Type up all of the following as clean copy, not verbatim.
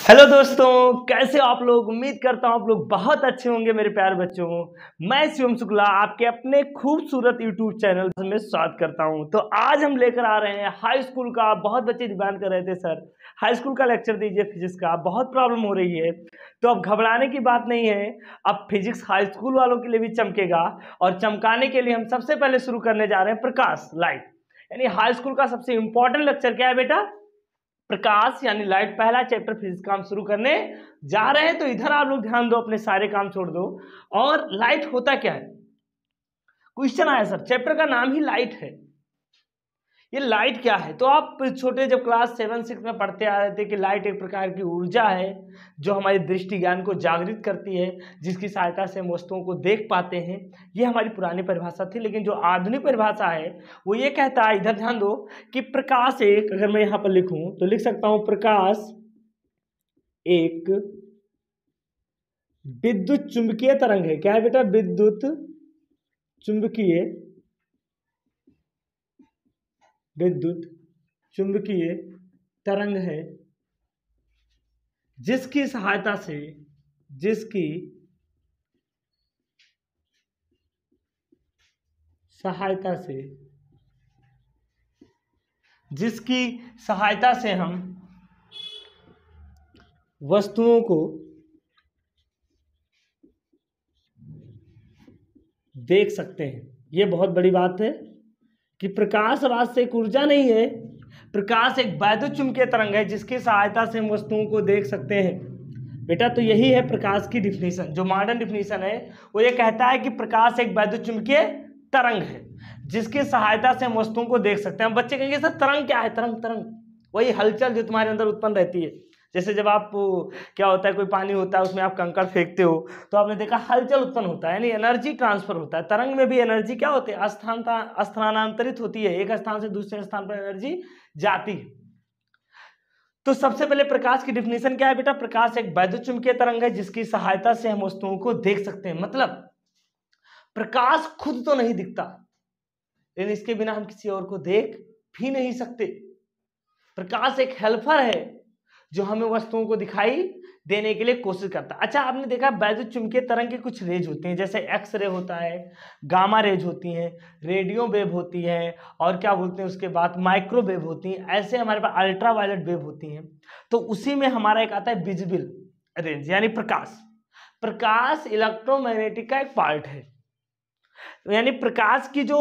Hello दोस्तों, कैसे हो आप लोग। उम्मीद करता हूँ आप लोग बहुत अच्छे होंगे मेरे प्यारे बच्चों। मैं शिवम शुक्ला आपके अपने खूबसूरत यूट्यूब चैनल में स्वागत करता हूँ। तो आज हम लेकर आ रहे हैं हाई स्कूल का। बहुत बच्चे डिमांड कर रहे थे सर हाई स्कूल का लेक्चर दीजिए फिजिक्स का, बहुत प्रॉब्लम हो रही है। तो अब घबराने की बात नहीं है, अब फिजिक्स हाई स्कूल वालों के लिए भी चमकेगा। और चमकाने के लिए हम सबसे पहले शुरू करने जा रहे हैं प्रकाश लाइट। यानी हाई स्कूल का सबसे इंपॉर्टेंट लेक्चर क्या है बेटा? प्रकाश यानी लाइट। पहला चैप्टर फिजिक्स का हम शुरू करने जा रहे हैं। तो इधर आप लोग ध्यान दो, अपने सारे काम छोड़ दो। और लाइट होता क्या है? क्वेश्चन आया सर, चैप्टर का नाम ही लाइट है, ये लाइट क्या है? तो आप छोटे जब क्लास 7-6 में पढ़ते आ रहे थे कि लाइट एक प्रकार की ऊर्जा है जो हमारी दृष्टि ज्ञान को जागृत करती है, जिसकी सहायता से हम वस्तुओं को देख पाते हैं। ये हमारी पुरानी परिभाषा थी। लेकिन जो आधुनिक परिभाषा है वो ये कहता है, इधर ध्यान दो, कि प्रकाश एक, अगर मैं यहाँ पर लिखूं तो लिख सकता हूं प्रकाश एक विद्युत चुंबकीय तरंग है। क्या है बेटा? विद्युत चुंबकीय, विद्युत चुंबकीय तरंग है जिसकी सहायता से, जिसकी सहायता से, जिसकी सहायता से हम वस्तुओं को देख सकते हैं। यह बहुत बड़ी बात है कि प्रकाश वास्तव एक ऊर्जा नहीं है, प्रकाश एक वैद्युत चुंबकीय तरंग है जिसकी सहायता से हम वस्तुओं को देख सकते हैं। बेटा तो यही है प्रकाश की डिफिनीशन। जो मॉडर्न डिफिनीशन है वो ये कहता है कि प्रकाश एक वैद्युत चुंबकीय तरंग है जिसकी सहायता से हम वस्तुओं को देख सकते हैं। बच्चे कहेंगे सर तरंग क्या है? तरंग, तरंग वही हलचल जो तुम्हारे अंदर उत्पन्न रहती है। जैसे जब आप, क्या होता है, कोई पानी होता है उसमें आप कंकड़ फेंकते हो तो आपने देखा हलचल उत्पन्न होता है, यानी एनर्जी ट्रांसफर होता है। तरंग में भी एनर्जी क्या होती है? स्थानांतरित होती है, एक स्थान से दूसरे स्थान पर एनर्जी जाती है। तो सबसे पहले प्रकाश की डिफिनीशन क्या है बेटा? प्रकाश एक वैद्युत चुंबकीय तरंग है जिसकी सहायता से हम वस्तुओं को देख सकते हैं। मतलब प्रकाश खुद तो नहीं दिखता, लेकिन इसके बिना हम किसी और को देख भी नहीं सकते। प्रकाश एक हेल्पर है जो हमें वस्तुओं को दिखाई देने के लिए कोशिश करता है। अच्छा, आपने देखा वैद्युत चुंबकीय तरंग के कुछ रेज होती हैं, जैसे एक्स रे होता है, गामा रेज होती हैं, रेडियो वेव होती है, और क्या बोलते हैं उसके बाद माइक्रोवेव होती हैं। ऐसे हमारे पास अल्ट्रावायलेट वेव होती हैं। तो उसी में हमारा एक आता है विजिबल रेंज यानी प्रकाश। प्रकाश इलेक्ट्रोमैग्नेटिक का एक पार्ट है। यानी प्रकाश की जो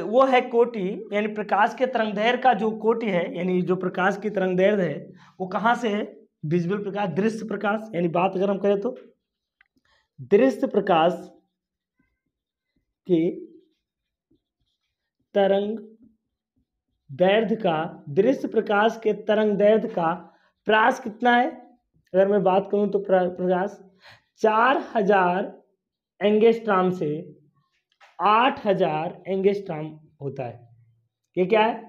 वो है कोटि, यानी प्रकाश के तरंगदैर्घ्य का जो कोटि है, यानी जो प्रकाश की तरंगदैर्घ्य है वो कहां से है? विजिबल प्रकाश, दृश्य प्रकाश। यानी बात अगर हम करें तो दृश्य प्रकाश के तरंग दैर्घ्य का, दृश्य प्रकाश के तरंग दैर्घ्य का प्रकाश कितना है? अगर मैं बात करूं तो प्रकाश 4000 एंगस्ट्रॉम से 8000 एंगस्ट्रॉम होता है। ये क्या है?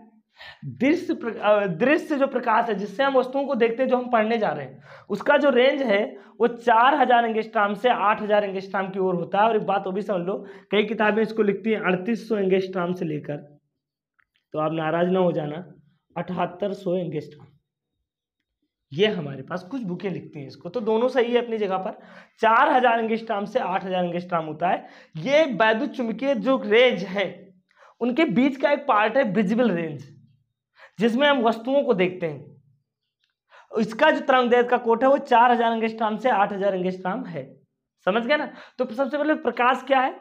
दृश्य जो प्रकाश है जिससे हम वस्तुओं को देखते हैं, जो हम पढ़ने जा रहे हैं, उसका जो रेंज है वो 4000 एंगस्ट्रॉम से 8000 एंगस्ट्रॉम की ओर होता है। और एक बात वो भी समझ लो, कई किताबें इसको लिखती हैं 3800 एंगस्ट्रॉम से लेकर, तो आप नाराज ना हो जाना, 7800 एंगस्ट्रॉम। ये हमारे पास कुछ बुकें लिखती हैं इसको, तो दोनों सही है अपनी जगह पर। 4000 एंगस्ट्रॉम से 8000 एंगस्ट्रॉम होता है। ये वैद्युत चुंबकीय जो रेंज है उनके बीच का एक पार्ट है विजिबल रेंज, जिसमें हम वस्तुओं को देखते हैं। इसका जो तरंगदैर्घ्य का कोट है वो 4000 एंगस्ट्रॉम से 8000 एंगस्ट्रॉम है। समझ गए ना? तो सबसे पहले प्रकाश क्या है?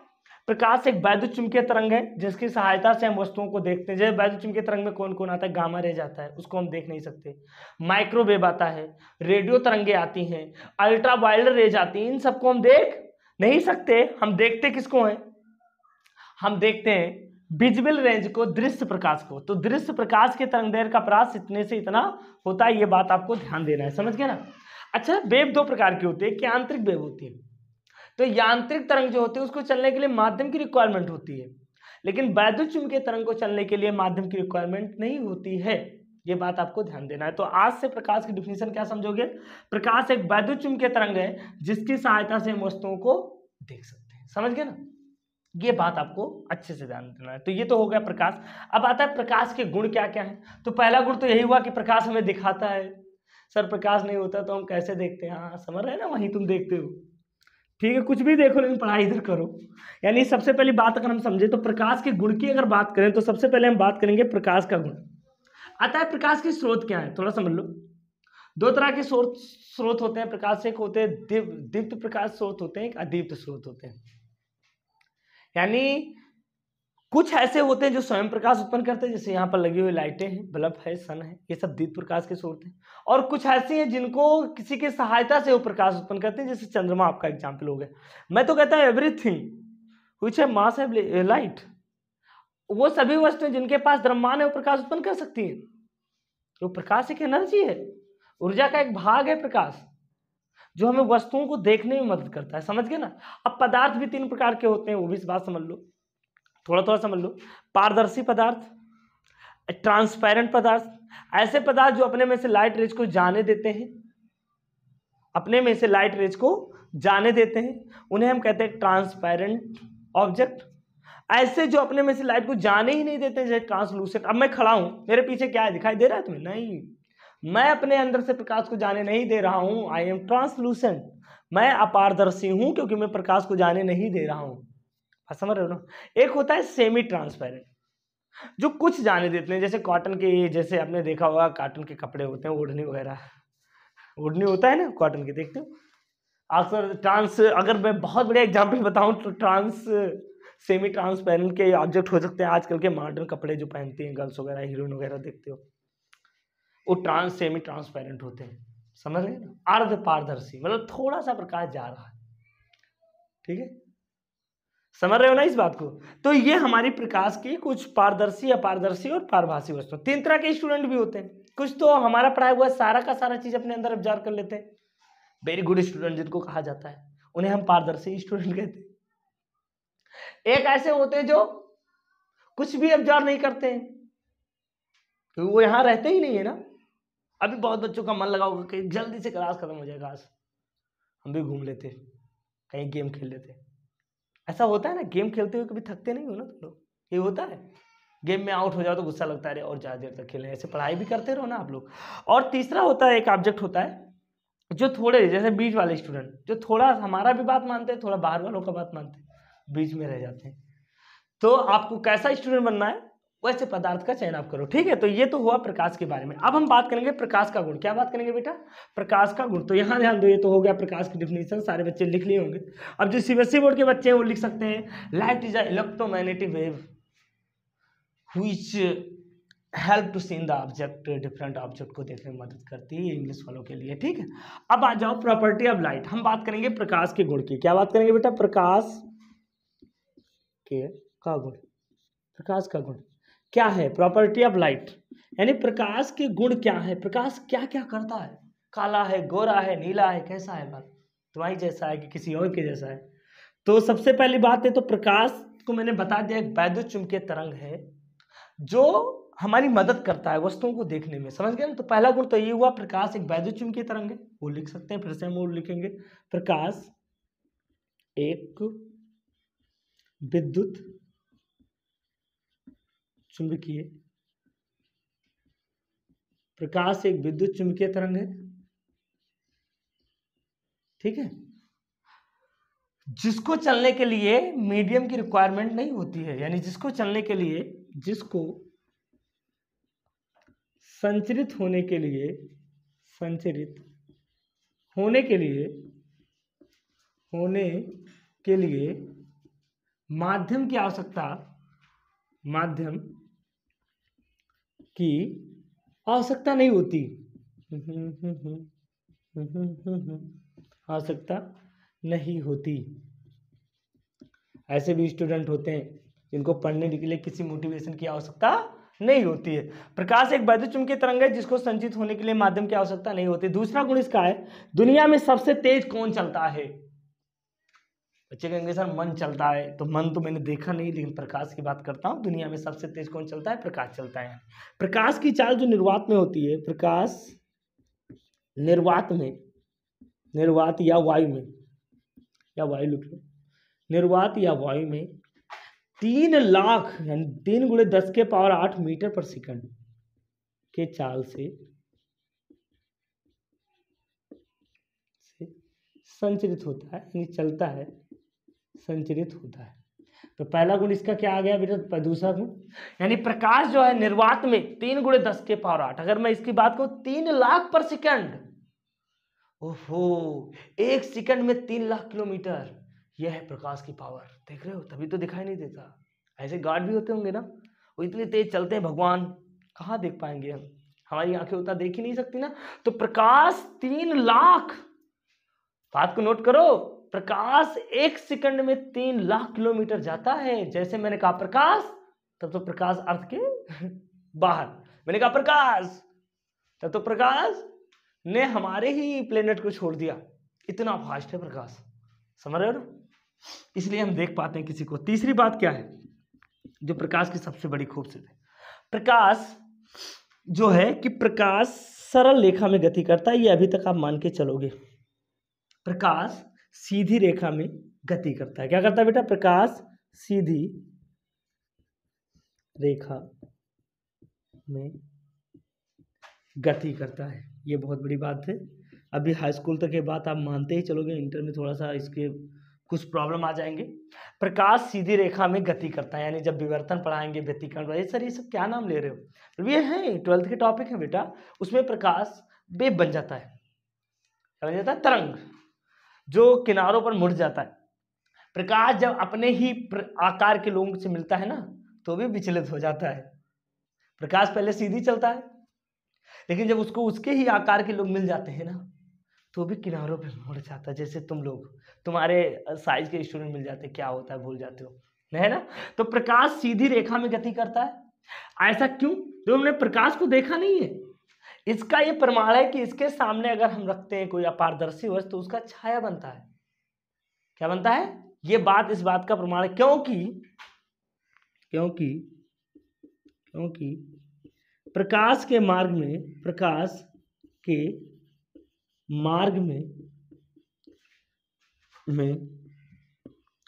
प्रकाश एक वैद्युत चुंबकीय तरंग है जिसकी सहायता से हम वस्तुओं को देखते हैं। जैसे वैद्युत चुंबकीय तरंग में कौन कौन आता है? गामा रेज आता है, उसको हम देख नहीं सकते। माइक्रोवेव आता है, रेडियो तरंगे आती हैं, अल्ट्रावायलेट रेज आती हैं। इन सबको हम देख नहीं सकते। हम देखते किसको हैं? हम देखते हैं विजिबल रेंज को, दृश्य प्रकाश को। तो दृश्य प्रकाश के तरंगदैर्घ्य का प्रकाश इतने से इतना होता है। ये बात आपको ध्यान देना है, समझ गए ना? अच्छा, वेव दो प्रकार की होती है, कि यांत्रिक वेव होती है। तो यांत्रिक तरंग जो होती है उसको चलने के लिए माध्यम की रिक्वायरमेंट होती है, लेकिन वैद्युत चुंबकीय तरंग को चलने के लिए माध्यम की रिक्वायरमेंट नहीं होती है। ये बात आपको ध्यान देना है। तो आज से प्रकाश की डिफिनीशन क्या समझोगे? प्रकाश एक वैद्युत चुंबकीय तरंग है जिसकी सहायता से हम वस्तुओं को देख सकते हैं। समझ गए ना? ये बात आपको अच्छे से ध्यान देना है। तो ये तो हो गया प्रकाश। अब आता है प्रकाश के गुण क्या क्या है। तो पहला गुण तो यही हुआ कि प्रकाश हमें दिखाता है। सर प्रकाश नहीं होता तो हम कैसे देखते हैं? हाँ समझ रहे हैं ना, वहीं तुम देखते हो। ठीक है, कुछ भी देखो लेकिन पढ़ाई इधर करो। यानी सबसे पहली बात अगर हम समझे तो प्रकाश के गुण की अगर बात करें तो सबसे पहले हम बात करेंगे प्रकाश का गुण। आता है प्रकाश के स्रोत क्या है, थोड़ा समझ लो। दो तरह के स्रोत होते हैं प्रकाश से, एक होते हैं दीप्त प्रकाश स्रोत होते हैं, एक अदीप्त स्रोत होते हैं। यानी कुछ ऐसे होते हैं जो स्वयं प्रकाश उत्पन्न करते हैं, जैसे यहाँ पर लगी हुई लाइटें हैं, बल्ब है, सन है, ये सब दीप्त प्रकाश के स्रोत हैं। और कुछ ऐसे हैं जिनको किसी के सहायता से वो प्रकाश उत्पन्न करते हैं, जैसे चंद्रमा आपका एग्जाम्पल हो गया। मैं तो कहता हूँ एवरीथिंग व्हिच है मास हैव लाइट, वो सभी वस्तुएं जिनके पास द्रव्यमान है वो प्रकाश उत्पन्न कर सकती है। तो प्रकाश एक एनर्जी है, ऊर्जा का एक भाग है प्रकाश, जो हमें वस्तुओं को देखने में मदद करता है। समझ गए ना? अब पदार्थ भी 3 प्रकार के होते हैं, वो भी इस बात समझ लो, थोड़ा थोड़ा समझ लो। पारदर्शी पदार्थ, ट्रांसपेरेंट पदार्थ, ऐसे पदार्थ जो अपने में से लाइट रेज को जाने देते हैं, अपने में से लाइट रेज को जाने देते हैं, उन्हें हम कहते हैं ट्रांसपेरेंट ऑब्जेक्ट। ऐसे जो अपने में से लाइट को जाने ही नहीं देते, जैसे ट्रांसलूसेंट। अब मैं खड़ा हूं, मेरे पीछे क्या है, दिखाई दे रहा है तुम्हें? नहीं, मैं अपने अंदर से प्रकाश को जाने नहीं दे रहा हूं, आई एम ट्रांसलूसेंट, मैं अपारदर्शी हूं क्योंकि मैं प्रकाश को जाने नहीं दे रहा हूं। समझ रहे हो ना? एक होता है सेमी ट्रांसपेरेंट, जो कुछ जाने देते हैं, जैसे कॉटन के, जैसे आपने देखा होगा कॉटन के कपड़े होते हैं, ओढ़नी वगैरह, ओढ़नी होता है ना कॉटन के, देखते हो अक्सर। ट्रांस, अगर मैं बहुत बड़े एग्जाम्पल बताऊं तो ट्रांस सेमी ट्रांसपेरेंट के ऑब्जेक्ट हो सकते हैं आजकल के मॉडर्न कपड़े जो पहनती हैं गर्ल्स वगैरह, हीरोइन वगैरह, देखते हो वो सेमी ट्रांसपेरेंट होते हैं। समझ गए ना? अर्ध पारदर्शी, मतलब थोड़ा सा प्रकाश जा रहा है। ठीक है, समझ रहे हो ना इस बात को? तो ये हमारी प्रकाश की कुछ पारदर्शी, अपारदर्शी और पारभासी वस्तु। 3 तरह के स्टूडेंट भी होते हैं। कुछ तो हमारा पढ़ाया हुआ सारा का सारा चीज अपने अंदर ऑब्जर्व कर लेते हैं, वेरी गुड स्टूडेंट जिनको कहा जाता है, उन्हें हम पारदर्शी स्टूडेंट कहते हैं। एक ऐसे होते हैं जो कुछ भी ऑब्जर्व नहीं करते हैं, क्योंकि वो यहाँ रहते ही नहीं है ना। अभी बहुत बच्चों का मन लगा होगा कि जल्दी से क्लास खत्म हो जाएगा, आज हम भी घूम लेते, कहीं गेम खेल लेते। ऐसा होता है ना, गेम खेलते हुए कभी थकते नहीं हो ना तुम लोग? ये होता है, गेम में आउट हो जाओ तो गुस्सा लगता है और ज़्यादा देर तक खेलें, ऐसे पढ़ाई भी करते रहो ना आप लोग। और तीसरा होता है, एक ऑब्जेक्ट होता है जो थोड़े, जैसे बीच वाले स्टूडेंट, जो थोड़ा हमारा भी बात मानते हैं, थोड़ा बाहर वालों का बात मानते हैं, बीच में रह जाते हैं। तो आपको कैसा स्टूडेंट बनना है, वैसे पदार्थ का चयन आप करो। ठीक है, तो ये तो हुआ प्रकाश के बारे में। अब हम बात करेंगे प्रकाश का गुण। क्या बात करेंगे बेटा? प्रकाश का गुण। तो यहाँ ध्यान दो, ये तो हो गया प्रकाश की डिफिनीशन, सारे बच्चे लिख लिए होंगे। अब जो सीबीएसई बोर्ड के बच्चे हैं वो लिख सकते हैं, light is a electromagnetic wave which help to seen the object, different object को देखने में मदद करती है, इंग्लिश वालों के लिए। ठीक है, अब आ जाओ प्रॉपर्टी ऑफ लाइट। हम बात करेंगे प्रकाश के गुण की। क्या बात करेंगे बेटा? प्रकाश के का गुण। प्रकाश का गुण क्या है? प्रॉपर्टी ऑफ लाइट, यानी प्रकाश के गुण क्या है, प्रकाश क्या क्या करता है, काला है, गोरा है, नीला है, कैसा है, बात तुम्हारी जैसा है कि किसी और के जैसा है? तो सबसे पहली बात है, तो प्रकाश को मैंने बता दिया, एक वैद्युत चुंबकीय तरंग है जो हमारी मदद करता है वस्तुओं को देखने में। समझ गए ना? तो पहला गुण तो ये हुआ, प्रकाश एक वैद्युत चुंबकीय तरंग है, वो लिख सकते हैं, फिर से हम वो लिखेंगे, प्रकाश एक विद्युत चुंबकीय, प्रकाश एक विद्युत चुंबकीय तरंग है। ठीक है, जिसको चलने के लिए मीडियम की रिक्वायरमेंट नहीं होती है, यानी जिसको चलने के लिए, जिसको संचरित होने के लिए, संचरित होने के लिए, होने के लिए माध्यम की आवश्यकता, माध्यम की आवश्यकता नहीं होती, आवश्यकता नहीं होती। ऐसे भी स्टूडेंट होते हैं जिनको पढ़ने के लिए किसी मोटिवेशन की आवश्यकता नहीं होती है। प्रकाश एक वैद्युत चुंबकीय तरंग है जिसको संचित होने के लिए माध्यम की आवश्यकता नहीं होती। दूसरा गुण इसका है, दुनिया में सबसे तेज कौन चलता है? बच्चे कहेंगे सर मन चलता है, तो मन तो मैंने देखा नहीं, लेकिन प्रकाश की बात करता हूं। दुनिया में सबसे तेज कौन चलता है? प्रकाश चलता है। प्रकाश की चाल जो निर्वात में होती है, प्रकाश निर्वात में, निर्वात या वायु में, या वायु लिख लो, निर्वात या वायु में 3 लाख यानी 3 × 10⁸ मीटर पर सेकंड के चाल से संचरित होता है, यानी चलता है, संचरित होता है। तो पहला गुण इसका क्या आ गया बेटा, दूसरा गुण, यानी प्रकाश जो है निर्वात में 3 × 10⁸। अगर मैं इसकी बात करूं 3 लाख पर सेकंड, ओहो, 1 सेकंड में 3 लाख किलोमीटर, यह है प्रकाश की पावर। देख रहे हो, तभी तो दिखाई नहीं देता। ऐसे गार्ड भी होते होंगे ना, वो इतने तेज चलते हैं, भगवान कहाँ देख पाएंगे हम, हमारी आंखें उतना देख ही नहीं सकती ना। तो प्रकाश 3 लाख, बात को नोट करो, प्रकाश 1 सेकंड में 3 लाख किलोमीटर जाता है। जैसे मैंने कहा प्रकाश, तब तो प्रकाश अर्थ के बाहर, मैंने कहा प्रकाश, तब तो प्रकाश ने हमारे ही प्लेनेट को छोड़ दिया, इतना फास्ट है प्रकाश, समझ रहे हो ना, इसलिए हम देख पाते हैं किसी को। तीसरी बात क्या है जो प्रकाश की सबसे बड़ी खूबसूरती है, प्रकाश जो है कि प्रकाश सरल रेखा में गति करता है, ये अभी तक आप मान के चलोगे। प्रकाश सीधी रेखा में गति करता है। क्या करता है बेटा, प्रकाश सीधी रेखा में गति करता है, ये बहुत बड़ी बात है। अभी हाई स्कूल तक ये बात आप मानते ही चलोगे, इंटर में थोड़ा सा इसके कुछ प्रॉब्लम आ जाएंगे। प्रकाश सीधी रेखा में गति करता है, यानी जब विवर्तन पढ़ाएंगे, व्यतिकरण, ये सर ये सब क्या नाम ले रहे हो, तो ये है 12th के टॉपिक है बेटा, उसमें प्रकाश वेव बन जाता है, क्या बन जाता है, तरंग, जो किनारों पर मुड़ जाता है। प्रकाश जब अपने ही आकार के लोगों से मिलता है ना, तो भी विचलित हो जाता है। प्रकाश पहले सीधी चलता है, लेकिन जब उसको उसके ही आकार के लोग मिल जाते हैं ना, तो भी किनारों पे मुड़ जाता है। जैसे तुम लोग, तुम्हारे साइज के स्टूडेंट मिल जाते, क्या होता है भूल जाते हो, है ना। तो प्रकाश सीधी रेखा में गति करता है। ऐसा क्यों, जो हमने प्रकाश को देखा नहीं है, इसका ये प्रमाण है कि इसके सामने अगर हम रखते हैं कोई अपारदर्शी वस्तु, तो उसका छाया बनता है। क्या बनता है, ये बात इस बात का प्रमाण है, क्योंकि प्रकाश के मार्ग में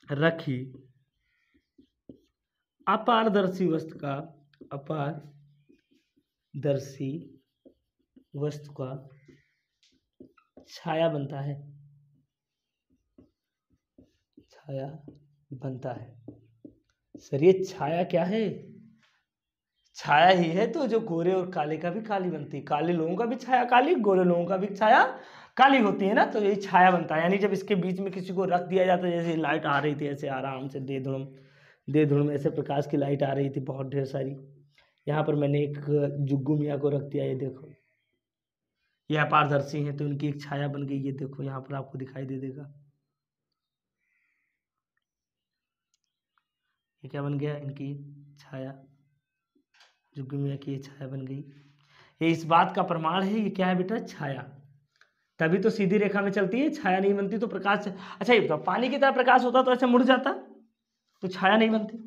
रखी अपारदर्शी वस्तु का छाया बनता है, सर ये छाया क्या है, छाया ही है, तो जो गोरे और काले का भी काली बनती है, काले लोगों का भी छाया काली, गोरे लोगों का भी छाया काली होती है ना, तो यही छाया बनता है। यानी जब इसके बीच में किसी को रख दिया जाता है, जैसे लाइट आ रही थी ऐसे आराम से दे धुड़म ऐसे प्रकाश की लाइट आ रही थी बहुत ढेर सारी, यहाँ पर मैंने एक जुग्गू मियाँ को रख दिया, ये देखो, ये अपारदर्शी हैं तो इनकी एक छाया बन गई, ये देखो यहाँ पर आपको दिखाई दे देगा, ये क्या बन गया, इनकी छाया, जुग्गू मियाँ की ये छाया बन गई। ये इस बात का प्रमाण है, ये क्या है बेटा, छाया, तभी तो सीधी रेखा में चलती है, छाया नहीं बनती तो प्रकाश। अच्छा ये बताओ, पानी की तरह प्रकाश होता तो ऐसे मुड़ जाता, तो छाया नहीं बनती,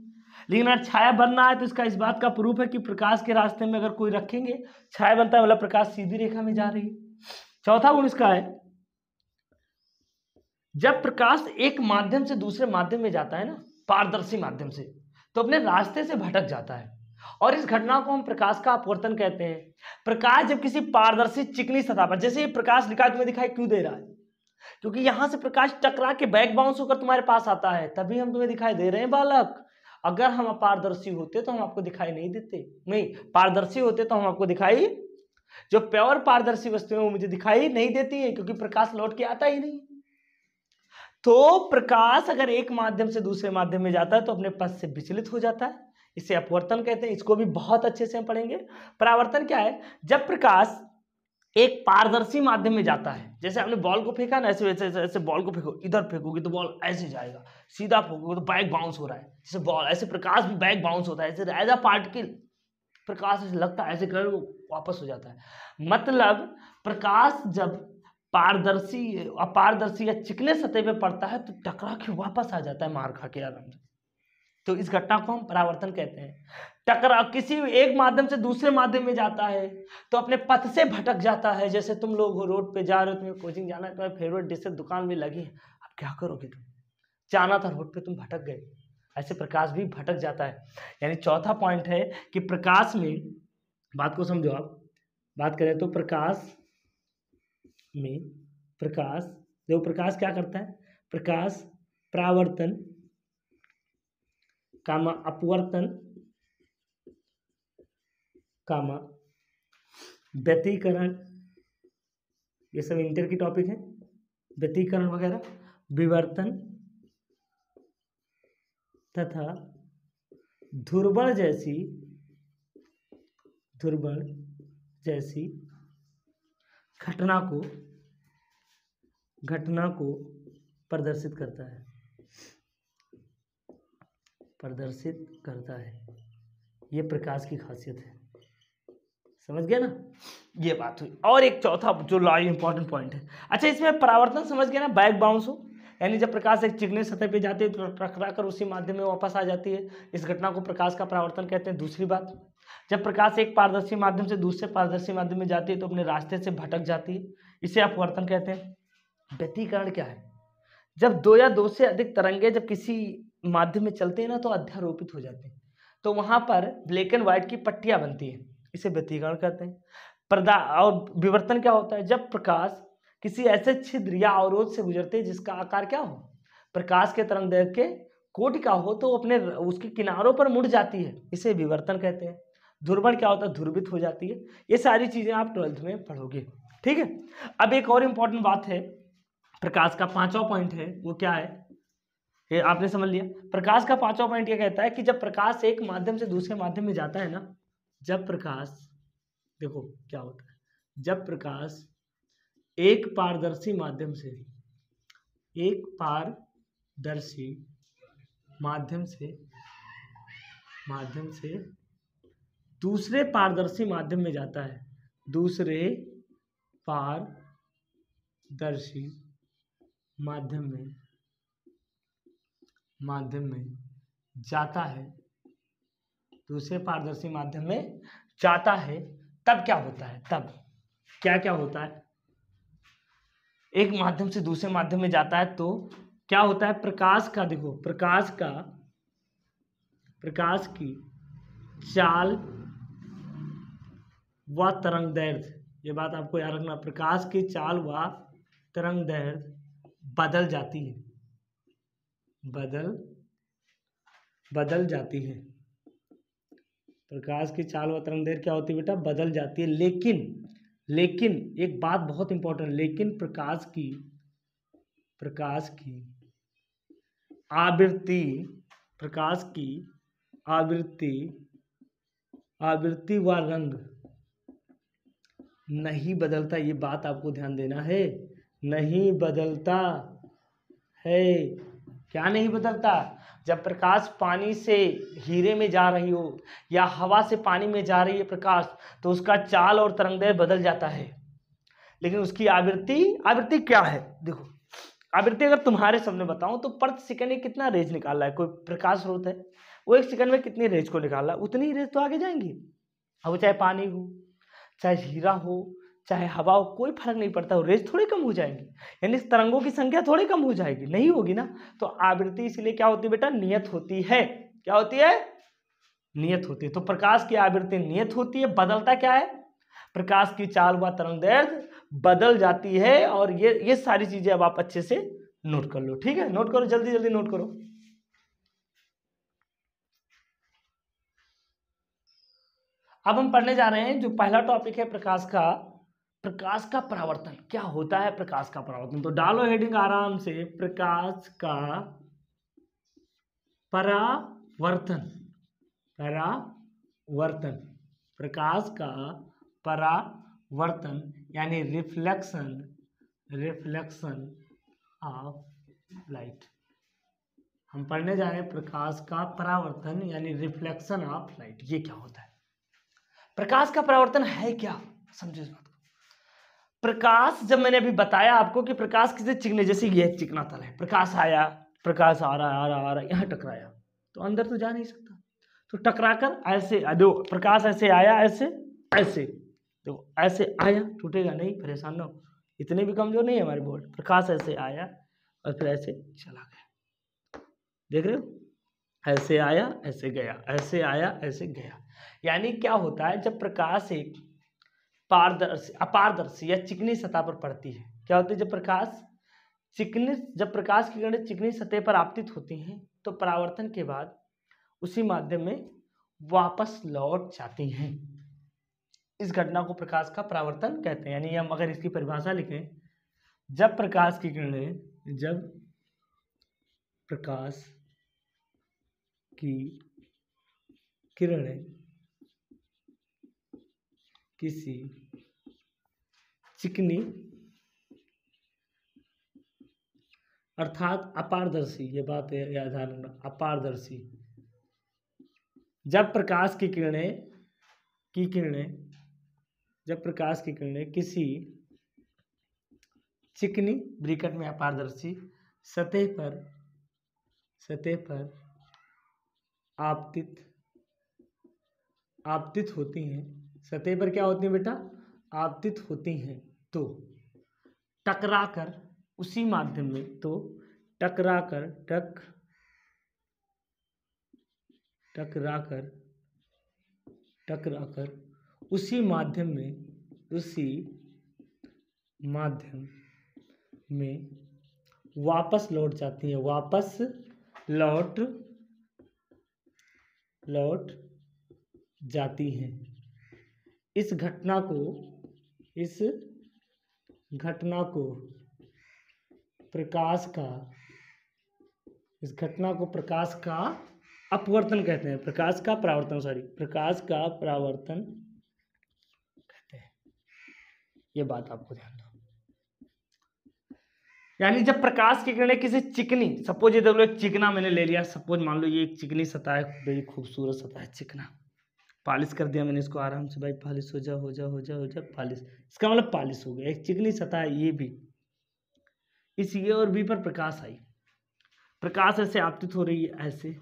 लेकिन अगर छाया बन रहा है तो इसका इस बात का प्रूफ है कि प्रकाश के रास्ते में अगर कोई रखेंगे, छाया बनता है, मतलब प्रकाश सीधी रेखा में जा रही है। चौथा गुण इसका है, जब प्रकाश एक माध्यम से दूसरे माध्यम में जाता है ना, पारदर्शी माध्यम से, तो अपने रास्ते से भटक जाता है, और इस घटना को हम प्रकाश का अपवर्तन कहते हैं। प्रकाश जब किसी पारदर्शी चिकनी सतह पर, जैसे ये प्रकाश निकाय तुम्हें दिखाई क्यों दे रहा है, क्योंकि यहां से प्रकाश टकरा के बैक बाउंस होकर तुम्हारे पास आता है, तभी हम तुम्हें दिखाई दे रहे हैं बालक। अगर हम अपारदर्शी होते तो हम आपको दिखाई नहीं देते, नहीं, पारदर्शी होते तो हम आपको दिखाई, जो प्योर पारदर्शी वस्तुएं वो मुझे दिखाई नहीं देती है, क्योंकि प्रकाश लौट के आता ही नहीं। तो प्रकाश अगर एक माध्यम से दूसरे माध्यम में जाता है तो अपने पथ से विचलित हो जाता है, इसे अपवर्तन कहते हैं। इसको भी बहुत अच्छे से हम पढ़ेंगे। परावर्तन क्या है, जब प्रकाश एक पारदर्शी माध्यम में जाता है, जैसे आपने बॉल को फेंका ना, ऐसे वैसे ऐसे बॉल को फेंको, इधर फेंकोगे तो बॉल ऐसे जाएगा, सीधा फेंकोगे तो बैक बाउंस हो रहा है, जैसे बॉल, ऐसे प्रकाश भी बैक बाउंस होता है, ऐसे एज अ पार्टिकल प्रकाश ऐसे लगता है, ऐसे कर वो वापस हो जाता है। मतलब प्रकाश जब अपारदर्शी या चिकने सतह पे पड़ता है तो टकरा के वापस आ जाता है मार खा के आराम से, तो इस घटना को हम परावर्तन कहते हैं। टकरा किसी एक माध्यम से दूसरे माध्यम में जाता है तो अपने पथ से भटक जाता है। जैसे तुम लोग रोड पे जा रहे हो, तुम्हें कोचिंग जाना है, तुम्हारी फेवरेट डिश दुकान में लगी है, अब क्या करोगे, तुम जाना था रोड पे, तुम भटक गए, ऐसे प्रकाश भी भटक जाता है। यानी चौथा पॉइंट है कि प्रकाश में, बात को समझो आप, बात करें तो प्रकाश देखो प्रकाश क्या करता है, प्रकाश परावर्तन कामा अपवर्तन कामा व्यतिकरण, ये सब इंटर की टॉपिक है, व्यतिकरण वगैरह, विवर्तन तथा ध्रुवण जैसी घटना को प्रदर्शित करता है। ये प्रकाश की खासियत है, समझ गया ना, ये बात हुई। और एक चौथा जो लाइव इंपॉर्टेंट पॉइंट है, अच्छा इसमें परावर्तन समझ गया ना, बैक बाउंस हो, यानी जब प्रकाश एक चिकनी सतह पे जाती है तो टकरा कर उसी माध्यम में वापस आ जाती है, इस घटना को प्रकाश का परावर्तन कहते हैं। दूसरी बात, जब प्रकाश एक पारदर्शी माध्यम से दूसरे पारदर्शी माध्यम में जाती है तो अपने रास्ते से भटक जाती है, इसे अपवर्तन कहते हैं। व्यतिकरण क्या है, जब दो या दो से अधिक तरंगे जब किसी माध्यम में चलते हैं ना तो अध्यारोपित हो जाते हैं, तो वहां पर ब्लैक एंड व्हाइट की पट्टियां बनती है, इसे व्यतिकरण कहते हैं। और विवर्तन क्या होता है, जब प्रकाश किसी ऐसे छिद्र या अवरोध से गुजरते हैं जिसका आकार क्या हो, प्रकाश के तरंगदैर्घ्य के कोटि का हो, तो अपने उसके किनारों पर मुड़ जाती है, इसे विवर्तन कहते हैं। ध्रुवण क्या होता है, ध्रुवित हो जाती है। ये सारी चीजें आप 12th में पढ़ोगे, ठीक है। अब एक और इंपॉर्टेंट बात है, प्रकाश का 5वां पॉइंट है, वो क्या है, ये आपने समझ लिया। प्रकाश का 5वां पॉइंट ये कहता है कि जब प्रकाश एक माध्यम से दूसरे माध्यम में जाता है ना, जब प्रकाश, देखो क्या होता है, जब प्रकाश एक पारदर्शी माध्यम से दूसरे पारदर्शी माध्यम में जाता है, दूसरे पारदर्शी माध्यम में जाता है, दूसरे पारदर्शी माध्यम में जाता है, तब क्या होता है, तब क्या होता है, एक माध्यम से दूसरे माध्यम में जाता है तो क्या होता है, प्रकाश का, देखो प्रकाश की चाल व तरंगदैर्घ्य, ये बात आपको याद रखना, प्रकाश की चाल व तरंगदैर्घ्य बदल जाती है, बदल जाती है। प्रकाश की चाल व तरंगदैर्घ्य क्या होती है बेटा, बदल जाती है। लेकिन एक बात बहुत इंपॉर्टेंट, लेकिन प्रकाश की आवृत्ति व रंग नहीं बदलता, ये बात आपको ध्यान देना है, नहीं बदलता है। क्या नहीं बदलता, जब प्रकाश पानी से हीरे में जा रही हो या हवा से पानी में जा रही है प्रकाश, तो उसका चाल और तरंगदैर्घ्य बदल जाता है, लेकिन उसकी आवृत्ति क्या है, देखो आवृत्ति अगर तुम्हारे सामने बताऊं तो प्रति सेकंड में कितना रेज निकाल रहा है, कोई प्रकाश स्रोत है वो 1 सेकंड में कितनी रेज को निकाल रहा है, उतनी रेज तो आगे जाएंगी। अब चाहे पानी हो, चाहे हीरा हो, चाहे हवा हो, कोई फर्क नहीं पड़ता, वो रेज थोड़ी कम हो जाएंगी, यानी तरंगों की संख्या थोड़ी कम हो जाएगी, नहीं होगी ना। तो आवृत्ति इसलिए क्या होती है बेटा, नियत होती है। क्या होती है, नियत होती है। तो प्रकाश की आवृत्ति नियत होती है, बदलता क्या है, प्रकाश की चाल व तरंगदैर्घ्य बदल जाती है। और ये सारी चीजें अब आप अच्छे से नोट कर लो, ठीक है, नोट करो, जल्दी जल्दी नोट करो। अब हम पढ़ने जा रहे हैं जो पहला टॉपिक है प्रकाश का परावर्तन। क्या होता है प्रकाश का परावर्तन, तो डालो हेडिंग आराम से, प्रकाश का परावर्तन, प्रकाश का परावर्तन यानी रिफ्लेक्शन ऑफ लाइट। हम पढ़ने जा रहे हैं प्रकाश का परावर्तन यानी रिफ्लेक्शन ऑफ लाइट। ये क्या होता है, प्रकाश का परावर्तन है क्या, समझो इस बात को। प्रकाश, जब मैंने अभी बताया आपको कि प्रकाश किसी चिकने, जैसे ये चिकना तल है, प्रकाश आ रहा यहाँ टकराया, तो अंदर तो जा नहीं सकता, तो टकराकर ऐसे दो, प्रकाश ऐसे आया, ऐसे तो ऐसे आया, टूटेगा नहीं, परेशान ना हो, इतने भी कमजोर नहीं है हमारे बोर्ड। प्रकाश ऐसे आया और फिर ऐसे चला गया, देख रहे हो, ऐसे आया ऐसे गया, ऐसे आया ऐसे गया। यानी क्या होता है, जब प्रकाश एक अपारदर्शी या चिकनी सतह पर पड़ती है, क्या होती है, जब प्रकाश चिकनी, जब प्रकाश की किरणें चिकनी सतह पर आपतित होती हैं तो परावर्तन के बाद उसी माध्यम में वापस लौट जाती हैं। इस घटना को प्रकाश का परावर्तन कहते हैं। यानी हम अगर इसकी परिभाषा लिखें, जब प्रकाश की किरणें किसी चिकनी अर्थात अपारदर्शी, ये बात याद रखना, अपारदर्शी, जब प्रकाश की किरणें किसी चिकनी ब्रैकेट में अपारदर्शी सतह पर आपतित होती हैं, सतह पर क्या होती है बेटा, आपतित होती हैं, तो टकराकर उसी माध्यम में, टकराकर उसी माध्यम में वापस लौट जाती हैं, लौट जाती हैं। इस घटना को प्रकाश का अपवर्तन कहते हैं, प्रकाश का परावर्तन कहते हैं। ये बात आपको ध्यान रखना। यानी जब प्रकाश की किरणें किसी चिकनी, सपोज ये देखो चिकना मैंने ले लिया, सपोज मान लो ये एक चिकनी सतह है, बड़ी खूबसूरत सतह है, चिकना, पॉलिश कर दिया मैंने इसको आराम से, भाई पॉलिश हो जा पॉलिश, इसका मतलब पॉलिश हो गया। एक चिकनी सतह है ये भी, इस ए और बी पर प्रकाश आई, प्रकाश ऐसे आपतित हो रही है ऐसे,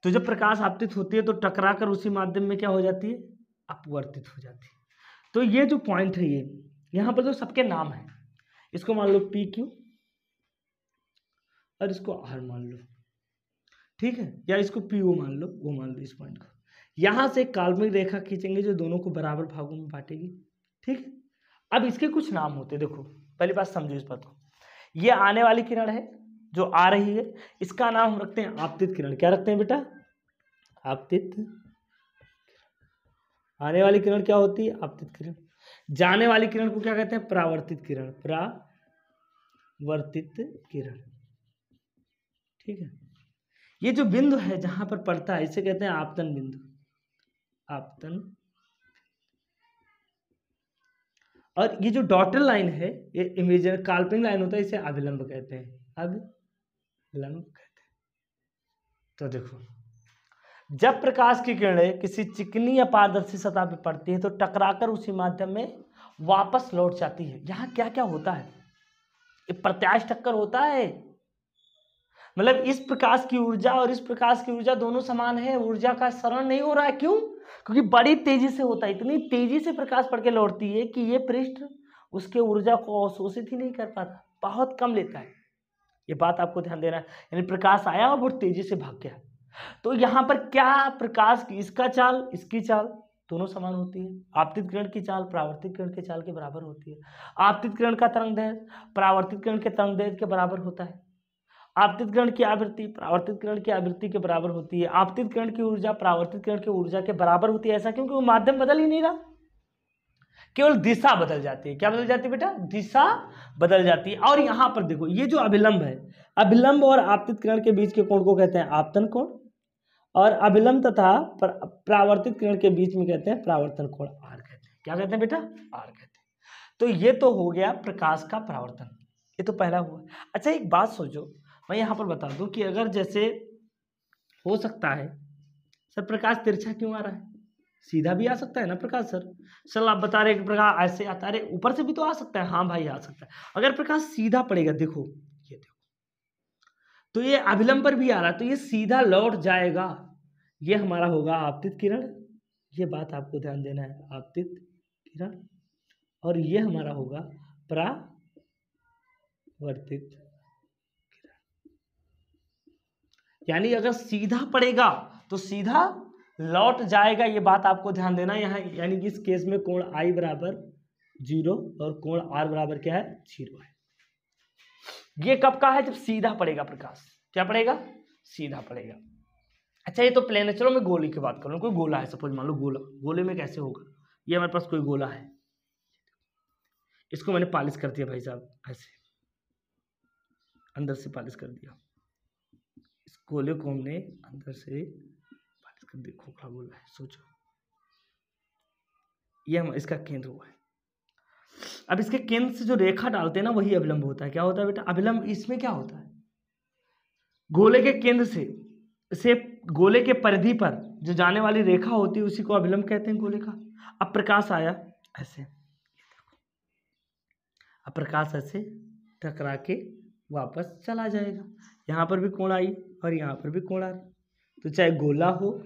तो जब प्रकाश आपतित होती है तो टकराकर उसी माध्यम में क्या हो जाती है, अपवर्तित हो जाती है। तो ये जो पॉइंट है, ये यहाँ पर जो सबके नाम है, इसको मान लो पी क्यू और इसको आर मान लो, ठीक है, या इसको पी ओ मान लो, वो मान लो इस पॉइंट को। यहां से काल्पनिक रेखा खींचेंगे जो दोनों को बराबर भागों में बांटेगी, ठीक है। अब इसके कुछ नाम होते हैं, देखो पहली बात समझो इस बात को, ये आने वाली किरण है जो आ रही है, इसका नाम हम रखते हैं आपतित किरण। क्या रखते हैं बेटा, आपतित। आने वाली किरण क्या होती है, आपतित किरण। जाने वाली किरण को क्या कहते हैं, परावर्तित किरण, ठीक है। ये जो बिंदु है जहां पर पड़ता है इसे कहते हैं आपतन बिंदु, और ये जो डॉटेड लाइन है, ये इमेजिनरी काल्पनिक लाइन होता है, इसे अभिलंब कहते हैं, तो देखो, जब प्रकाश की किरणें किसी चिकनी या पारदर्शी सतह पर पड़ती है तो टकराकर उसी माध्यम में वापस लौट जाती है। यहाँ क्या क्या होता है, ये प्रत्यास्थ टक्कर होता है, मतलब इस प्रकाश की ऊर्जा और इस प्रकाश की ऊर्जा दोनों समान है, ऊर्जा का क्षरण नहीं हो रहा है। क्यों, क्योंकि बड़ी तेजी से होता है, इतनी तेजी से प्रकाश पड़ के लौटती है कि ये पृष्ठ उसके ऊर्जा को अवशोषित ही नहीं कर पाता, बहुत कम लेता है। ये बात आपको ध्यान देना है। यानी प्रकाश आया और बहुत तेजी से भाग गया, तो यहाँ पर क्या प्रकाश की इसका चाल इसकी चाल दोनों समान होती है। आपतित किरण की चाल परावर्तित किरण की चाल के बराबर होती है। आपतित किरण का तरंगदैर्घ्य परावर्तित किरण के तरंगदैर्घ्य के बराबर होता है। आपतित किरण की आवृत्ति परावर्तित किरण की आवृत्ति के बराबर होती है। आपतित किरण की ऊर्जा परावर्तित किरण की ऊर्जा के बराबर होती है। ऐसा क्योंकि वो माध्यम बदल ही नहीं रहा, केवल दिशा बदल जाती है। क्या बदल जाती है बेटा, दिशा बदल जाती है। और यहाँ पर देखो, ये जो अभिलंब है, अभिलंब और आपतित किरण के बीच के कोण को कहते हैं आपतन कोण, और अभिलंब तथा परावर्तित किरण के बीच में कहते हैं परावर्तन कोण, आर कहते हैं। क्या कहते हैं बेटा, आर कहते हैं। तो ये तो हो गया प्रकाश का परावर्तन, ये तो पहला हुआ। अच्छा एक बात सोचो, मैं यहाँ पर बता दूं कि अगर जैसे हो सकता है सर प्रकाश तिरछा क्यों आ रहा है, सीधा भी आ सकता है ना प्रकाश। सर आप बता रहे कि प्रकाश ऐसे आता है, ऊपर से भी तो आ सकता है। हाँ भाई आ सकता है। अगर प्रकाश सीधा पड़ेगा, देखो ये देखो, तो ये अभिलंब पर भी आ रहा है, तो ये सीधा लौट जाएगा, ये हमारा होगा आपतित किरण। ये बात आपको ध्यान देना है, आपतित किरण। और ये हमारा होगा परावर्तित किरण। यानी अगर सीधा पड़ेगा तो सीधा लौट जाएगा, ये बात आपको ध्यान देना यहाँ। यानी कि इस केस में कोण आई बराबर 0 और कोण R बराबर क्या है 0 है। ये कब का है, जब सीधा पड़ेगा प्रकाश। क्या पड़ेगा, सीधा पड़ेगा। अच्छा ये तो प्लेन है, चलो मैं गोले की बात करूँ। कोई गोला है, सपोज मान लो गोला, गोले में कैसे होगा, ये हमारे पास कोई गोला है, इसको मैंने पॉलिश कर दिया भाई साहब, ऐसे अंदर से पॉलिश कर दिया, इस गोले को हमने अंदर से पॉलिश कर दिया, खोखला गोला है, सोचो ये हम इसका केंद्र हुआ है। अब इसके केंद्र से जो रेखा डालते हैं ना वही अभिलंब होता है। क्या होता है बेटा, अभिलंब। इसमें क्या होता है, गोले के केंद्र से गोले के परिधि पर जो जाने वाली रेखा होती है उसी को अभिलंब कहते हैं गोले का। अब प्रकाश आया ऐसे, अब प्रकाश ऐसे टकरा के वापस चला जाएगा। यहाँ पर भी कोण आई और यहाँ पर भी कोण आ रहा, तो चाहे गोला हो